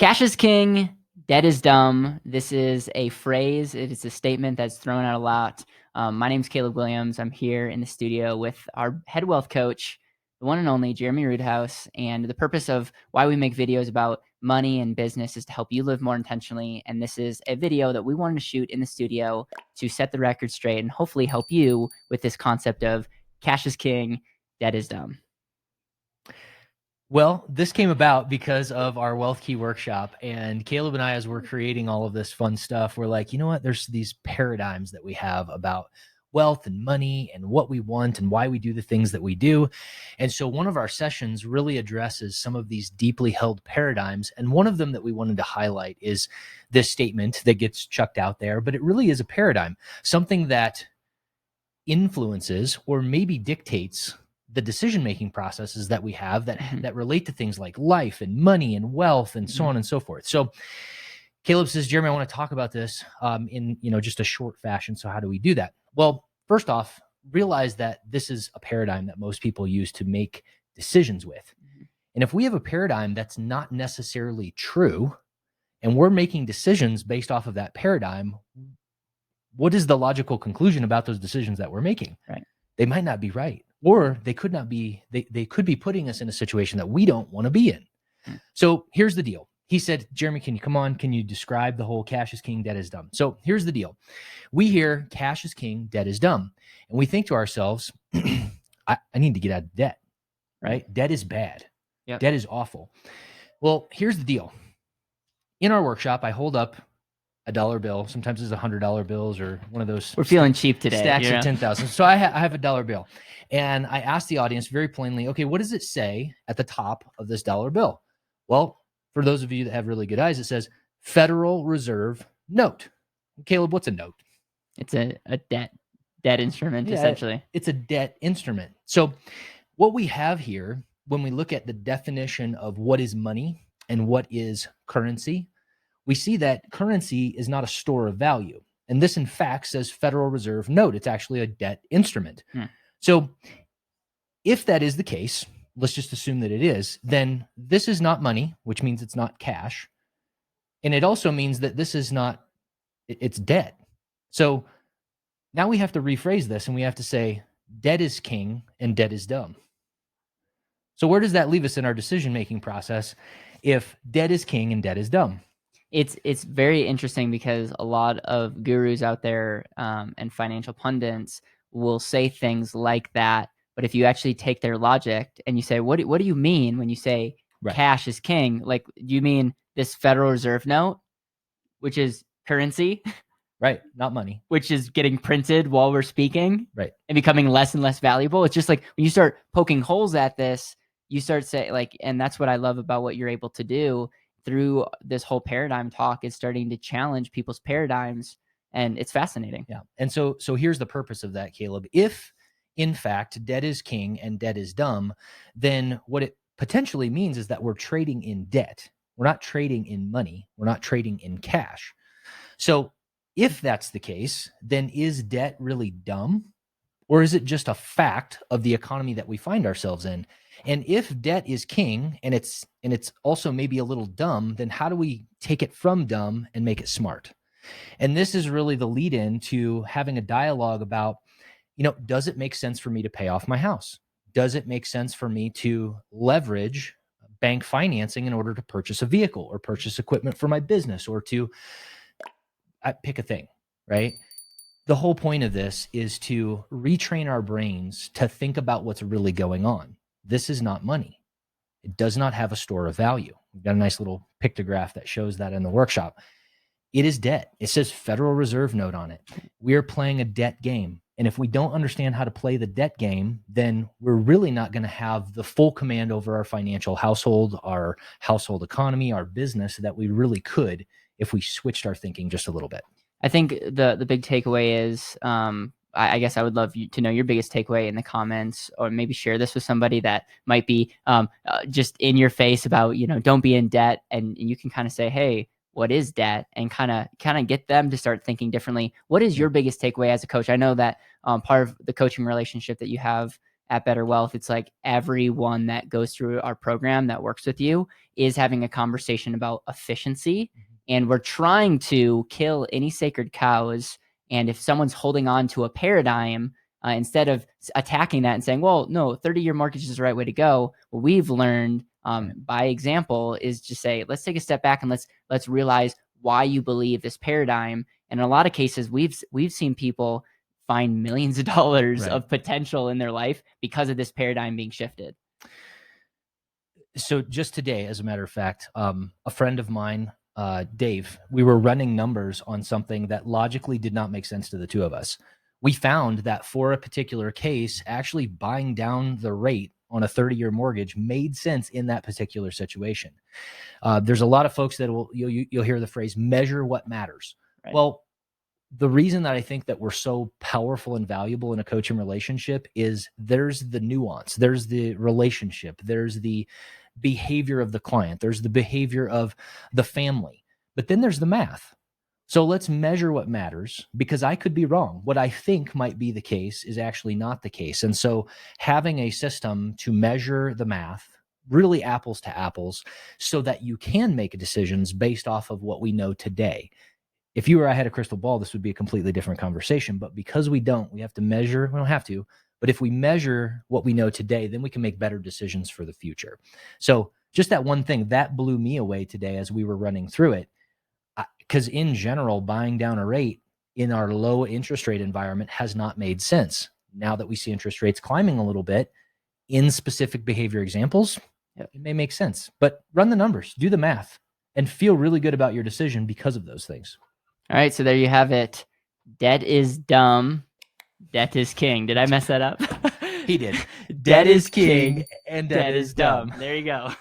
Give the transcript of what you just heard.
Cash is king, debt is dumb. This is a phrase. It is a statement that's thrown out a lot. My name's Caleb Guilliams. I'm here in the studio with our head wealth coach, the one and only Jeremy Roothouse. And the purpose of why we make videos about money and business is to help you live more intentionally. And this is a video that we wanted to shoot in the studio to set the record straight and hopefully help you with this concept of cash is king, debt is dumb. Well, this came about because of our Wealth Key workshop, and Caleb and I, as we're creating all of this fun stuff, we're like, you know what? There's these paradigms that we have about wealth and money and what we want and why we do the things that we do. And so one of our sessions really addresses some of these deeply held paradigms. And one of them that we wanted to highlight is this statement that gets chucked out there, but it really is a paradigm, something that influences or maybe dictates the decision-making processes that we have that relate to things like life and money and wealth and so on and so forth. So Caleb says, Jeremy, I want to talk about this in just a short fashion. So how do we do that? Well, first off, realize that this is a paradigm that most people use to make decisions with. And if we have a paradigm that's not necessarily true, and we're making decisions based off of that paradigm, what is the logical conclusion about those decisions that we're making? Right. They might not be right. Or they could not be, they could be putting us in a situation that we don't want to be in. So here's the deal. He said, Jeremy, can you describe the whole cash is king, debt is dumb? So here's the deal. We hear cash is king, debt is dumb. And we think to ourselves, I need to get out of debt, right? Debt is bad. Yep. Debt is awful. Well, here's the deal. In our workshop, I hold up a dollar bill. Sometimes it's $100 bills or one of those. We're feeling cheap today. Stacks of 10,000. So I have a dollar bill, and I asked the audience very plainly, okay, what does it say at the top of this dollar bill? Well, for those of you that have really good eyes, it says Federal Reserve note. Caleb, what's a note? It's a debt instrument, essentially. It's a debt instrument. So what we have here, when we look at the definition of what is money and what is currency, we see that currency is not a store of value. And this, in fact, says Federal Reserve note. It's actually a debt instrument. So if that is the case, let's just assume that it is, then this is not money, which means it's not cash. And it also means that this is not, it's debt. So now we have to rephrase this and we have to say debt is king and debt is dumb. So where does that leave us in our decision-making process if debt is king and debt is dumb? It's very interesting because a lot of gurus out there and financial pundits will say things like that. But if you actually take their logic and you say, what do you mean when you say cash is king? Like, do you mean this Federal Reserve note, which is currency? Right. Not money. Which is getting printed while we're speaking. Right. And becoming less and less valuable. It's just like when you start poking holes at this, you start saying and that's what I love about what you're able to do through this whole paradigm talk, is starting to challenge people's paradigms, and it's fascinating. Yeah. And so here's the purpose of that, Caleb. If in fact debt is king and debt is dumb, then what it potentially means is that we're trading in debt. We're not trading in money. We're not trading in cash. So if that's the case, then is debt really dumb? Or is it just a fact of the economy that we find ourselves in? And if debt is king and it's also maybe a little dumb, then how do we take it from dumb and make it smart? And this is really the lead in to having a dialogue about, does it make sense for me to pay off my house? Does it make sense for me to leverage bank financing in order to purchase a vehicle or purchase equipment for my business or to pick a thing, right? The whole point of this is to retrain our brains to think about what's really going on. This is not money. It does not have a store of value. We've got a nice little pictograph that shows that in the workshop. It is debt. It says Federal Reserve note on it. We are playing a debt game. And if we don't understand how to play the debt game, then we're really not going to have the full command over our financial household, our household economy, our business that we really could if we switched our thinking just a little bit. I think the big takeaway is, I guess I would love you to know your biggest takeaway in the comments, or maybe share this with somebody that might be just in your face about, don't be in debt. And you can kind of say, hey, what is debt? And kind of get them to start thinking differently. What is your biggest takeaway as a coach? I know that part of the coaching relationship that you have at BetterWealth, it's like everyone that goes through our program that works with you is having a conversation about efficiency. And we're trying to kill any sacred cows. And if someone's holding on to a paradigm, instead of attacking that and saying, well, no, 30-year mortgage is the right way to go, what we've learned by example is just say, let's take a step back and let's realize why you believe this paradigm. And in a lot of cases, we've seen people find millions of dollars of potential in their life because of this paradigm being shifted. So just today, as a matter of fact, a friend of mine, Dave, we were running numbers on something that logically did not make sense to the two of us. We found that for a particular case, actually buying down the rate on a 30-year mortgage made sense in that particular situation. There's a lot of folks that you'll hear the phrase measure what matters. Right. Well, the reason that I think that we're so powerful and valuable in a coaching relationship is there's the nuance, there's the relationship, there's the behavior of the client, there's the behavior of the family, but then there's the math. So let's measure what matters, because I could be wrong. What I think might be the case is actually not the case. And so having a system to measure the math, really apples to apples, so that you can make decisions based off of what we know today. If you or I had a crystal ball, this would be a completely different conversation. But because we don't, we have to measure. We don't have to, but if we measure what we know today, then we can make better decisions for the future. So just that one thing, that blew me away today as we were running through it. Because in general, buying down a rate in our low interest rate environment has not made sense. Now that we see interest rates climbing a little bit in specific behavior examples, it may make sense. But run the numbers, do the math, and feel really good about your decision because of those things. All right, so there you have it. Debt is dumb. Debt is king. Did I mess that up? He did. Debt is king and debt is dumb. There you go.